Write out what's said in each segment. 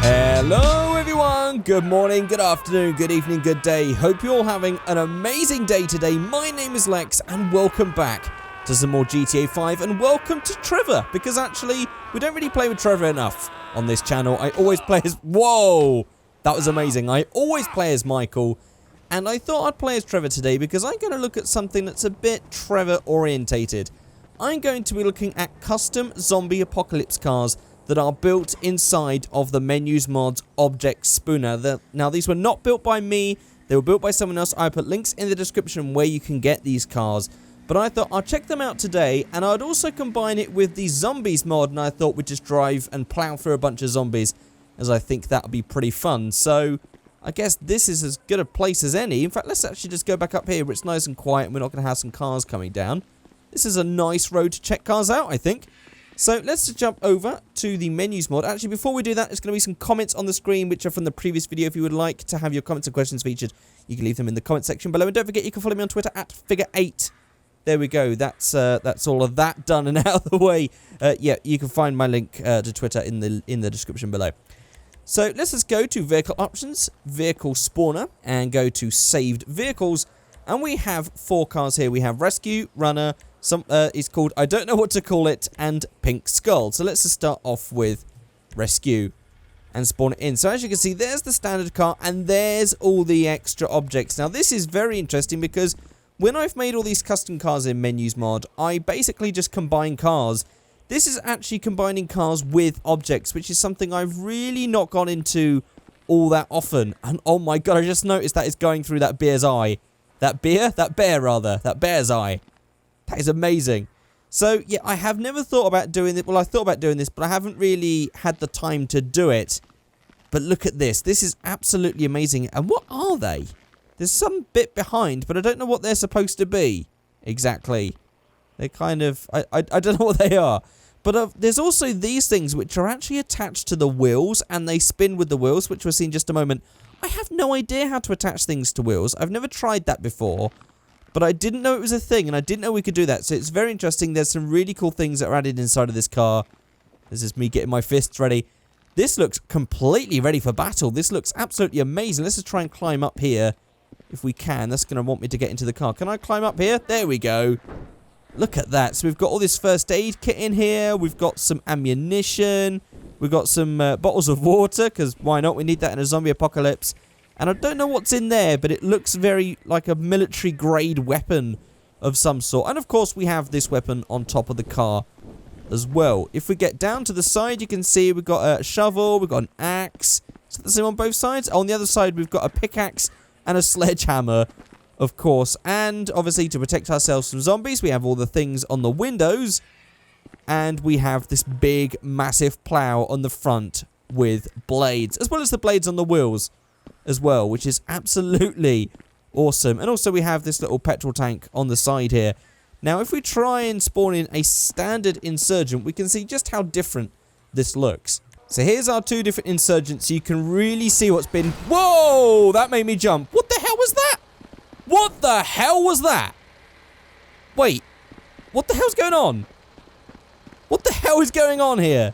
Hello everyone, good morning, good afternoon, good evening, good day. Hope you're all having an amazing day today. My name is Lex and welcome back to some more GTA 5 and welcome to Trevor, because actually we don't really play with Trevor enough on this channel. I always play as... Whoa! That was amazing. I always play as Michael and I thought I'd play as Trevor today because I'm going to look at something that's a bit Trevor orientated. I'm going to be looking at custom zombie apocalypse cars that are built inside of the Menus Mods Object Spooner. Now, these were not built by me. They were built by someone else. I put links in the description where you can get these cars. But I thought I'll check them out today, and I'd also combine it with the Zombies mod, and I thought we'd just drive and plow through a bunch of zombies, as I think that would be pretty fun. So, I guess this is as good a place as any. In fact, let's actually just go back up here where it's nice and quiet and we're not going to have some cars coming down. This is a nice road to check cars out, I think. So let's just jump over to the menus mod. Actually, before we do that, there's going to be some comments on the screen, which are from the previous video. If you would like to have your comments and questions featured, you can leave them in the comment section below. And don't forget, you can follow me on Twitter at Figureight. There we go. That's all of that done and out of the way. Yeah, you can find my link to Twitter in the description below. So let's just go to Vehicle Options, Vehicle Spawner, and go to Saved Vehicles. And we have 4 cars here. We have Rescue, Runner, it's called, I don't know what to call it, and Pink Skull. So let's just start off with Rescue and spawn it in. So as you can see, there's the standard car and there's all the extra objects. Now this is very interesting because when I've made all these custom cars in Menus Mod, I basically just combine cars. This is actually combining cars with objects, which is something I've really not gone into all that often. And oh my god, I just noticed that it's going through that bear's eye. That bear's eye. That is amazing. So, yeah, I have never thought about doing it. Well, I thought about doing this, but I haven't really had the time to do it. But look at this. This is absolutely amazing. And what are they? There's some bit behind, but I don't know what they're supposed to be. Exactly. They're kind of... I don't know what they are. But there's also these things which are actually attached to the wheels, and they spin with the wheels, which we'll see in just a moment. I have no idea how to attach things to wheels. I've never tried that before. But I didn't know it was a thing, and I didn't know we could do that. So it's very interesting. There's some really cool things that are added inside of this car. This is me getting my fists ready. This looks completely ready for battle. This looks absolutely amazing. Let's just try and climb up here if we can. That's going to want me to get into the car. Can I climb up here? There we go. Look at that. So we've got all this first aid kit in here. We've got some ammunition. We've got some bottles of water, because why not? We need that in a zombie apocalypse. And I don't know what's in there, but it looks very like a military-grade weapon of some sort. And, of course, we have this weapon on top of the car as well. If we get down to the side, you can see we've got a shovel, we've got an axe. Is that the same on both sides? On the other side, we've got a pickaxe and a sledgehammer, of course. And, obviously, to protect ourselves from zombies, we have all the things on the windows. And we have this big, massive plow on the front with blades, as well as the blades on the wheels as well, which is absolutely awesome. And also we have this little petrol tank on the side here. Now if we try and spawn in a standard insurgent, we can see just how different this looks. So here's our 2 different insurgents. So you can really see what's been... Whoa! That made me jump. What the hell was that? What the hell was that? Wait. What the hell's going on? What the hell is going on here?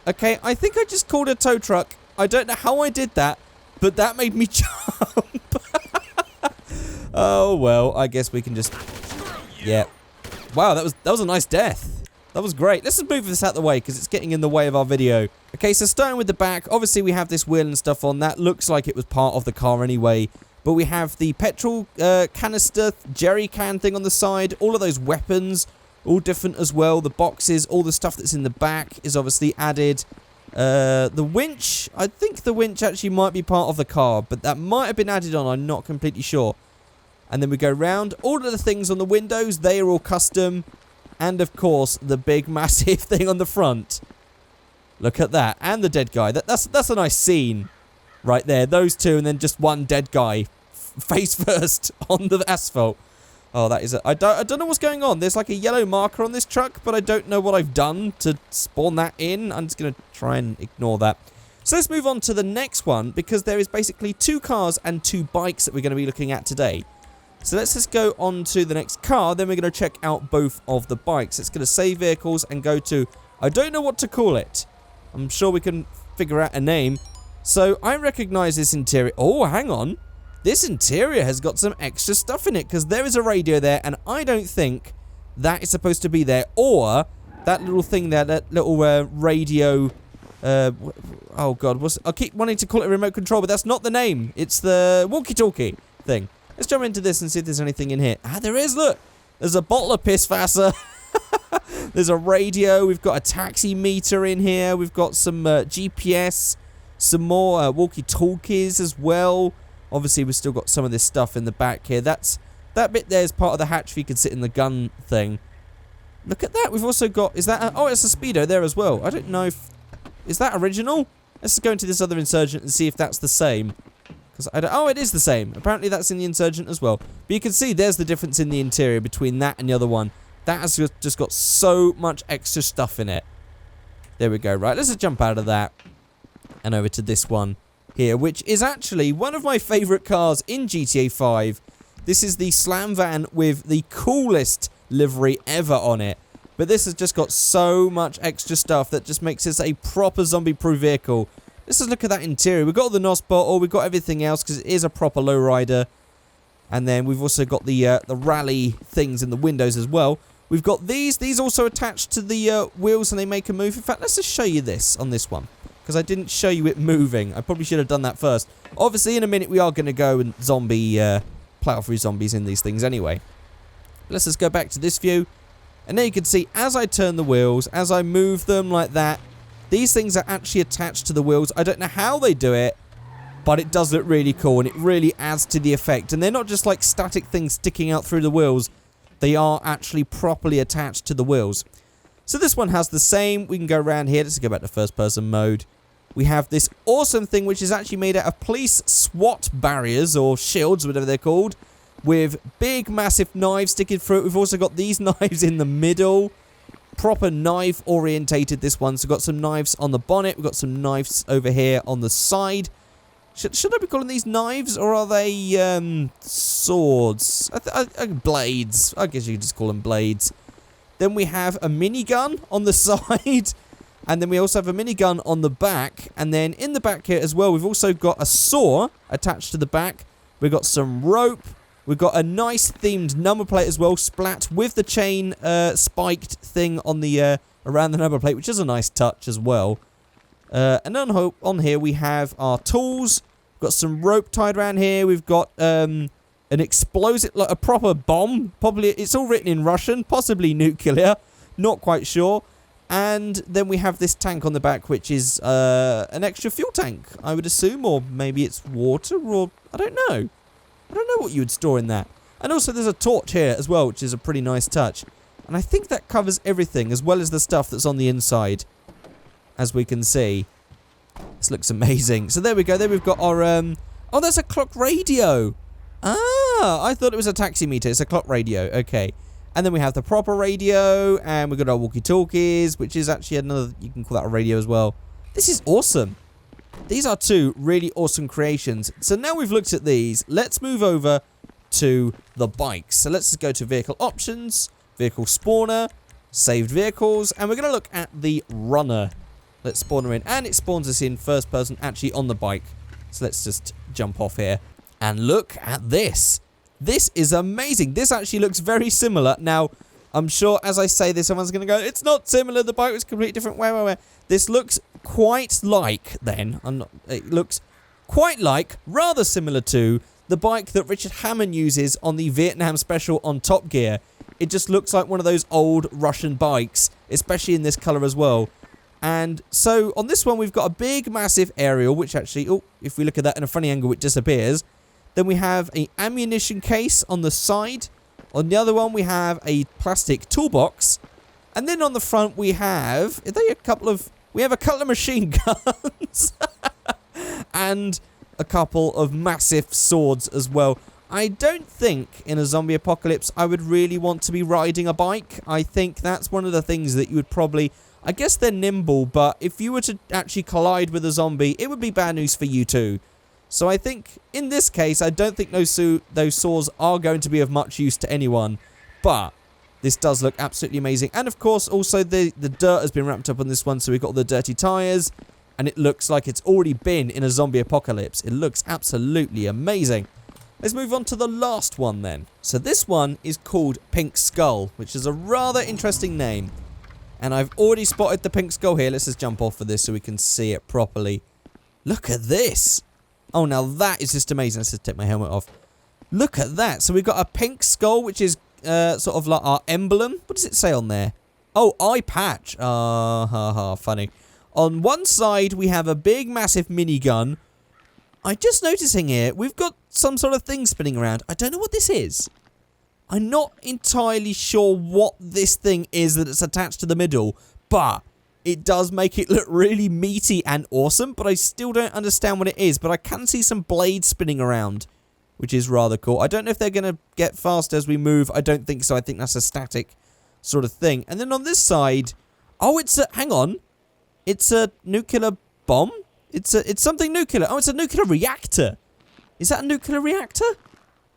Okay, I think I just called a tow truck. I don't know how I did that, but that made me jump. Oh, well, I guess we can just... Yeah. Wow, that was a nice death. That was great. Let's just move this out of the way, because it's getting in the way of our video. Okay, so starting with the back, obviously we have this wheel and stuff on. That looks like it was part of the car anyway. But we have the petrol canister, jerry can thing on the side. All of those weapons, all different as well. The boxes, all the stuff that's in the back is obviously added. The winch, I think the winch actually might be part of the car, but that might have been added on, I'm not completely sure. And then we go round, all of the things on the windows, they are all custom, and of course, the big massive thing on the front. Look at that, and the dead guy, that's a nice scene, right there, those two, and then just one dead guy, face first, on the asphalt. Oh, that is I don't know what's going on. There's like a yellow marker on this truck, but I don't know what I've done to spawn that in. I'm just going to try and ignore that. So let's move on to the next one, because there is basically 2 cars and 2 bikes that we're going to be looking at today. So let's just go on to the next car. Then we're going to check out both of the bikes. It's going to save vehicles and go to... I don't know what to call it. I'm sure we can figure out a name. So I recognize this interior. Oh, hang on. This interior has got some extra stuff in it because there is a radio there, and I don't think that is supposed to be there. Or that little thing there, that little radio... oh, God. I keep wanting to call it a remote control, but that's not the name. It's the walkie-talkie thing. Let's jump into this and see if there's anything in here. Ah, there is, look. There's a bottle of piss fasser. There's a radio. We've got a taxi meter in here. We've got some GPS. Some more walkie-talkies as well. Obviously, we've still got some of this stuff in the back here. That bit there is part of the hatch where you can sit in the gun thing. Look at that. We've also got... Is that... oh, it's a speedo there as well. I don't know if... Is that original? Let's just go into this other Insurgent and see if that's the same. Oh, it is the same. Apparently that's in the Insurgent as well. But you can see there's the difference in the interior between that and the other one. That has just got so much extra stuff in it. There we go. Right, let's just jump out of that and over to this one here, which is actually one of my favourite cars in GTA 5. This is the Slam Van with the coolest livery ever on it. But this has just got so much extra stuff that just makes this a proper zombie-proof vehicle. Let's just look at that interior. We've got the NOS bottle. We've got everything else because it is a proper lowrider. And then we've also got the rally things in the windows as well. We've got these. These also attached to the wheels and they make a move. In fact, let's just show you this on this one. Because I didn't show you it moving. I probably should have done that first. Obviously, in a minute, we are going to go and plow through zombies in these things anyway. Let's just go back to this view. And there you can see, as I turn the wheels, as I move them like that, these things are actually attached to the wheels. I don't know how they do it, but it does look really cool, and it really adds to the effect. And they're not just like static things sticking out through the wheels. They are actually properly attached to the wheels. So this one has the same. We can go around here. Let's go back to first-person mode. We have this awesome thing, which is actually made out of police SWAT barriers, or shields, whatever they're called, with big, massive knives sticking through it. We've also got these knives in the middle. Proper knife orientated, this one. So we've got some knives on the bonnet. We've got some knives over here on the side. Should I be calling these knives, or are they swords? Blades. I guess you could just call them blades. Then we have a minigun on the side. And then we also have a minigun on the back. And then in the back here as well, we've also got a saw attached to the back. We've got some rope. We've got a nice themed number plate as well, splat with the chain spiked thing on the around the number plate, which is a nice touch as well. And on here we have our tools. We've got some rope tied around here. We've got an explosive, like a proper bomb. Probably it's all written in Russian, possibly nuclear. Not quite sure. And then we have this tank on the back, which is an extra fuel tank, I would assume, or maybe it's water, or I don't know. I don't know what you would store in that. And also there's a torch here as well, which is a pretty nice touch. And I think that covers everything, as well as the stuff that's on the inside. As we can see. This looks amazing. So there we go. There we've got our... oh, that's a clock radio. Ah, I thought it was a taximeter. It's a clock radio. Okay. And then we have the proper radio. And we've got our walkie-talkies, which is actually another... You can call that a radio as well. This is awesome. These are two really awesome creations. So now we've looked at these, let's move over to the bikes. So let's just go to vehicle options, vehicle spawner, saved vehicles, and we're going to look at the runner. Let's spawn her in, and it spawns us in first person actually on the bike. So let's just jump off here. And look at this. This is amazing. This actually looks very similar. Now, I'm sure as I say this, someone's going to go, it's not similar. The bike was completely different. Where? This looks quite like, then, it looks quite like, rather similar to, the bike that Richard Hammond uses on the Vietnam special on Top Gear. It just looks like one of those old Russian bikes, especially in this colour as well. And so, on this one, we've got a big, massive aerial, which actually, oh, if we look at that in a funny angle, it disappears. Then we have an ammunition case on the side. On the other one, we have a plastic toolbox. And then on the front, we have... We have a couple of machine guns. And a couple of massive swords as well. I don't think in a zombie apocalypse I would really want to be riding a bike. I think that's one of the things that you would probably... I guess they're nimble, but if you were to actually collide with a zombie, it would be bad news for you too. So I think, in this case, I don't think those saws are going to be of much use to anyone. But this does look absolutely amazing. And, of course, also the dirt has been wrapped up on this one. So we've got all the dirty tyres. And it looks like it's already been in a zombie apocalypse. It looks absolutely amazing. Let's move on to the last one then. So this one is called Pink Skull, which is a rather interesting name. And I've already spotted the pink skull here. Let's just jump off of this so we can see it properly. Look at this. Oh, now that is just amazing. Let's just take my helmet off. Look at that. So we've got a pink skull, which is sort of like our emblem. What does it say on there? Oh, eye patch. Funny. On one side, we have a big, massive minigun. I'm just noticing here, we've got some sort of thing spinning around. I don't know what this is. I'm not entirely sure what this thing is that it's attached to the middle, but it does make it look really meaty and awesome, but I still don't understand what it is. But I can see some blades spinning around, which is rather cool. I don't know if they're going to get faster as we move. I don't think so. I think that's a static sort of thing. And then on this side, oh, it's a, hang on. It's a nuclear bomb? It's something nuclear. Oh, it's a nuclear reactor. Is that a nuclear reactor?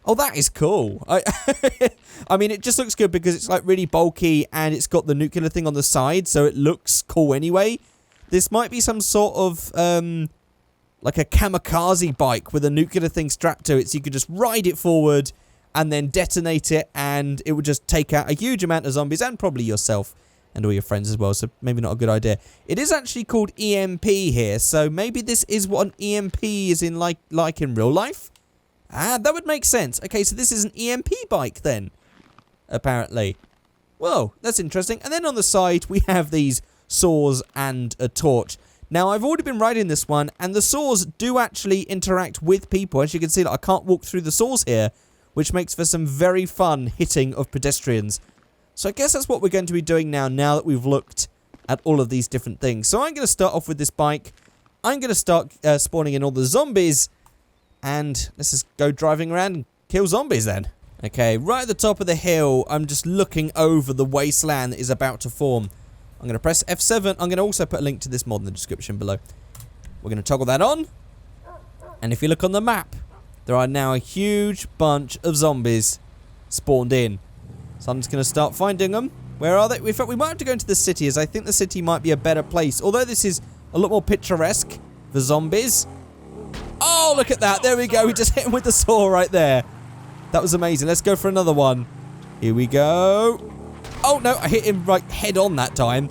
Oh, that is cool. I mean, it just looks good because it's like really bulky and it's got the nuclear thing on the side, so it looks cool anyway. This might be some sort of like a kamikaze bike with a nuclear thing strapped to it, so you could just ride it forward and then detonate it, and it would just take out a huge amount of zombies and probably yourself and all your friends as well, so maybe not a good idea. It is actually called EMP here, so maybe this is what an EMP is in like in real life? Ah, that would make sense. Okay, so this is an EMP bike then, apparently. Whoa, that's interesting. And then on the side, we have these saws and a torch. Now, I've already been riding this one, and the saws do actually interact with people. As you can see, like, I can't walk through the saws here, which makes for some very fun hitting of pedestrians. So I guess that's what we're going to be doing now that we've looked at all of these different things. So I'm going to start off with this bike. I'm going to start spawning in all the zombies. And let's just go driving around and kill zombies then. Okay, right at the top of the hill, I'm just looking over the wasteland that is about to form. I'm going to press F7. I'm going to also put a link to this mod in the description below. We're going to toggle that on. And if you look on the map, there are now a huge bunch of zombies spawned in. So I'm just going to start finding them. Where are they? In fact, we might have to go into the city, as I think the city might be a better place. Although this is a lot more picturesque for zombies. Oh, look at that. There we go. We just hit him with the saw right there. That was amazing. Let's go for another one. Here we go. Oh, no. I hit him right head on that time.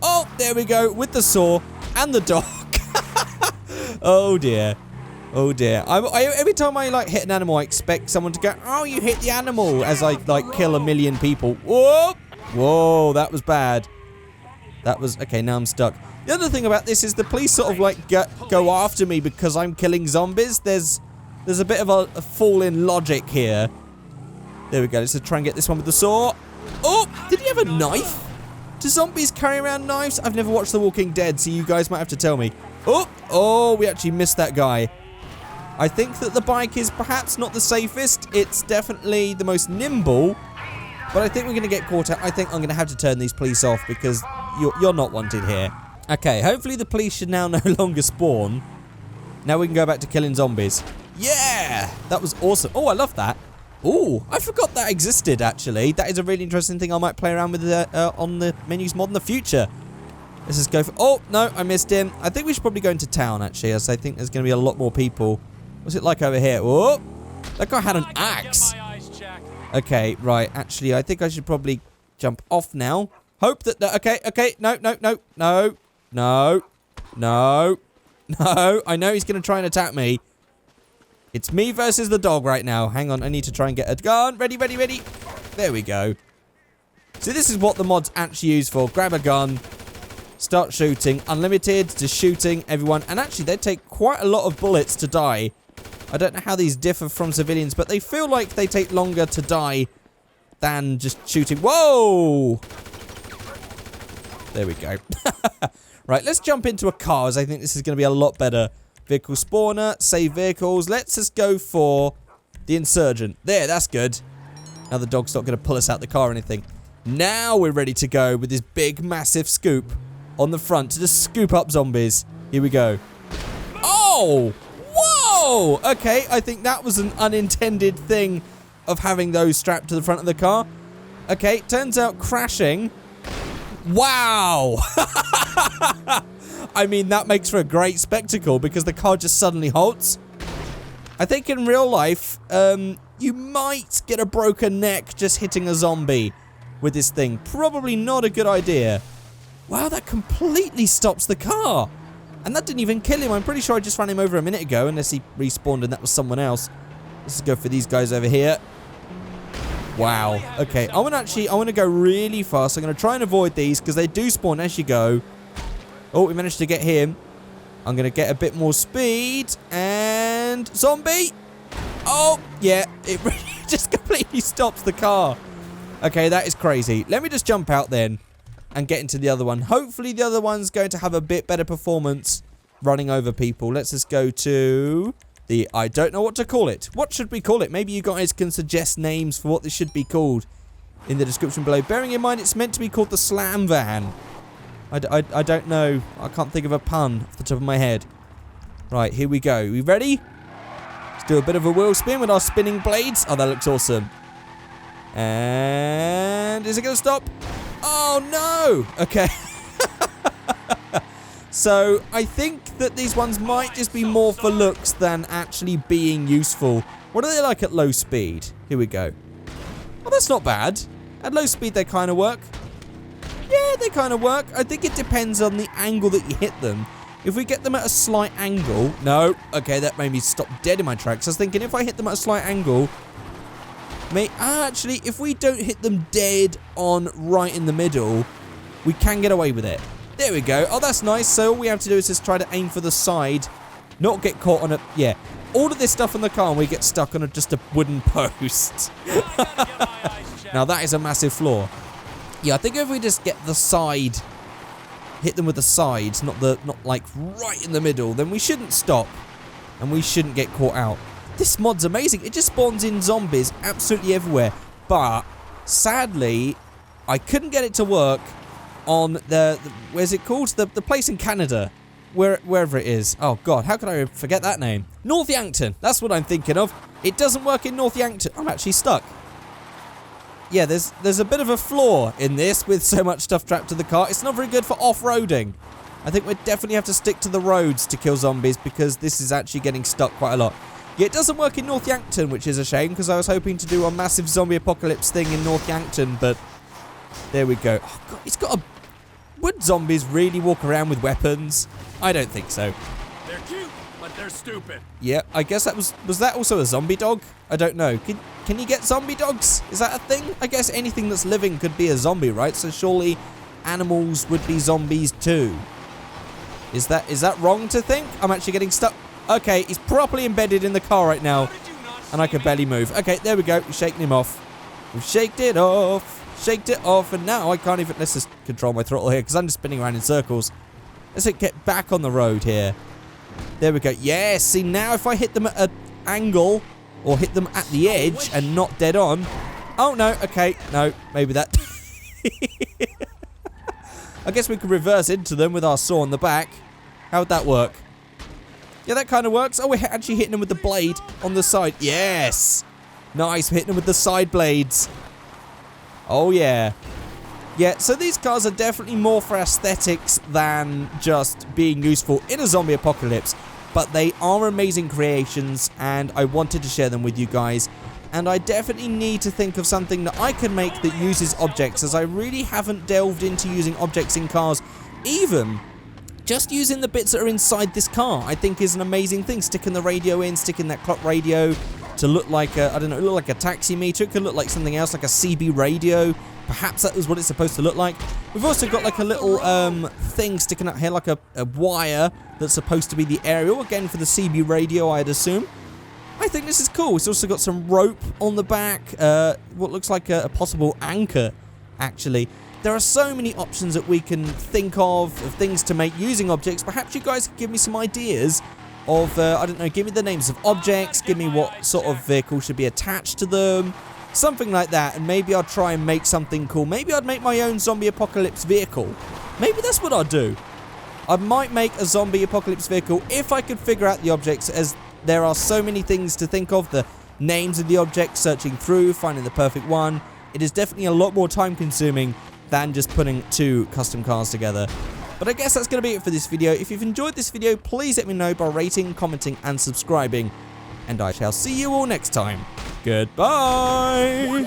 Oh, there we go. With the saw and the dog. Oh, dear. Oh, dear. Every time I, like, hit an animal, I expect someone to go, oh, you hit the animal, as I, like, kill a million people. Whoa. Whoa, that was bad. That was... Okay, now I'm stuck. The other thing about this is the police sort of, like, go after me because I'm killing zombies. There's a bit of a fall in logic here. There we go. Let's try and get this one with the saw. Oh, did he have a knife? Do zombies carry around knives? I've never watched The Walking Dead, so you guys might have to tell me. Oh, we actually missed that guy. I think that the bike is perhaps not the safest. It's definitely the most nimble. But I think we're going to get caught out. I think I'm going to have to turn these police off because you're not wanted here. Okay, hopefully the police should now no longer spawn. Now we can go back to killing zombies. Yeah! That was awesome. Oh, I love that. Oh, I forgot that existed, actually. That is a really interesting thing I might play around with on the menus mod in the future. Let's just go for... Oh, no, I missed him. I think we should probably go into town, actually, as I think there's going to be a lot more people. What's it like over here? Oh, that guy had an axe. Okay, right. Actually, I think I should probably jump off now. Hope that... Okay. No. I know he's going to try and attack me. It's me versus the dog right now. Hang on, I need to try and get a gun. Ready. There we go. So this is what the mod's actually used for. Grab a gun. Start shooting. Unlimited, just shooting everyone. And actually, they take quite a lot of bullets to die. I don't know how these differ from civilians, but they feel like they take longer to die than just shooting. Whoa! There we go. Right, let's jump into a car, as I think this is going to be a lot better. Vehicle spawner, save vehicles. Let's just go for the Insurgent. There, that's good. Now the dog's not going to pull us out the car or anything. Now we're ready to go with this big, massive scoop on the front to just scoop up zombies. Here we go. Oh! Whoa! Oh, okay. I think that was an unintended thing of having those strapped to the front of the car. Okay, turns out crashing. Wow. I mean, that makes for a great spectacle because the car just suddenly halts. I think in real life, you might get a broken neck just hitting a zombie with this thing. Probably not a good idea. Wow, that completely stops the car. And that didn't even kill him. I'm pretty sure I just ran him over a minute ago, unless he respawned and that was someone else. Let's go for these guys over here. Wow. Okay, I want to go really fast. I'm going to try and avoid these because they do spawn as you go. Oh, we managed to get him. I'm going to get a bit more speed. And zombie. Oh, yeah. It really just completely stops the car. Okay, that is crazy. Let me just jump out then and get into the other one. Hopefully the other one's going to have a bit better performance running over people. Let's just go to the... I don't know what to call it. What should we call it? Maybe you guys can suggest names for what this should be called in the description below. Bearing in mind it's meant to be called the Slam Van. I don't know. I can't think of a pun off the top of my head. Right, here we go. We ready? Let's do a bit of a wheel spin with our spinning blades. Oh, that looks awesome. And is it going to stop? Oh, no. Okay. So, I think that these ones might just be more for looks than actually being useful. What are they like at low speed? Here we go. Oh, that's not bad. At low speed, they kind of work. Yeah, they kind of work. I think it depends on the angle that you hit them. If we get them at a slight angle... No. Okay, that made me stop dead in my tracks. I was thinking if I hit them at a slight angle... Actually, if we don't hit them dead on right in the middle, we can get away with it. There we go. Oh, that's nice. So all we have to do is just try to aim for the side, not get caught on a... Yeah. All of this stuff on the car and we get stuck on just a wooden post. Now, that is a massive flaw. Yeah, I think if we just get the side, hit them with the sides, not like right in the middle, then we shouldn't stop and we shouldn't get caught out. This mod's amazing. It just spawns in zombies absolutely everywhere. But sadly, I couldn't get it to work on the where's it called? The place in Canada. Wherever it is. Oh god, how could I forget that name? North Yankton. That's what I'm thinking of. It doesn't work in North Yankton. I'm actually stuck. Yeah, there's a bit of a flaw in this with so much stuff trapped to the car. It's not very good for off-roading. I think we definitely have to stick to the roads to kill zombies because this is actually getting stuck quite a lot. Yeah, it doesn't work in North Yankton, which is a shame because I was hoping to do a massive zombie apocalypse thing in North Yankton, but there we go. Oh god, it's got a... Would zombies really walk around with weapons? I don't think so. They're cute, but they're stupid. Yeah, I guess that was that also a zombie dog? I don't know. Can you get zombie dogs? Is that a thing? I guess anything that's living could be a zombie, right? So surely animals would be zombies too. Is that wrong to think? I'm actually getting stuck. Okay, he's properly embedded in the car right now. And I can barely move. Okay, there we go. We're shaking him off. We've shaked it off. Shaked it off. And now I can't even... Let's just control my throttle here because I'm just spinning around in circles. Let's get back on the road here. There we go. Yes. See, now if I hit them at an angle or hit them at the edge and not dead on... Oh, no. Okay. No. Maybe that... I guess we could reverse into them with our saw on the back. How would that work? Yeah, that kind of works. Oh, we're actually hitting them with the blade on the side. Yes! Nice, we're hitting them with the side blades. Oh, yeah. Yeah, so these cars are definitely more for aesthetics than just being useful in a zombie apocalypse. But they are amazing creations, and I wanted to share them with you guys. And I definitely need to think of something that I can make that uses objects, as I really haven't delved into using objects in cars. Even... just using the bits that are inside this car, I think is an amazing thing. Sticking the radio in, sticking that clock radio to look like a, I don't know, look like a taximeter. It could look like something else, like a CB radio. Perhaps that was what it's supposed to look like. We've also got like a little thing sticking out here, like a wire that's supposed to be the aerial. Again, for the CB radio, I'd assume. I think this is cool. It's also got some rope on the back. What looks like a possible anchor, actually. There are so many options that we can think of things to make using objects. Perhaps you guys can give me some ideas of, I don't know, give me the names of objects, give me what sort of vehicle should be attached to them, something like that, and maybe I'll try and make something cool. Maybe I'd make my own zombie apocalypse vehicle. Maybe that's what I'll do. I might make a zombie apocalypse vehicle if I could figure out the objects, as there are so many things to think of. The names of the objects, searching through, finding the perfect one. It is definitely a lot more time consuming than just putting 2 custom cars together. But I guess that's going to be it for this video. If you've enjoyed this video, please let me know by rating, commenting, and subscribing. And I shall see you all next time. Goodbye!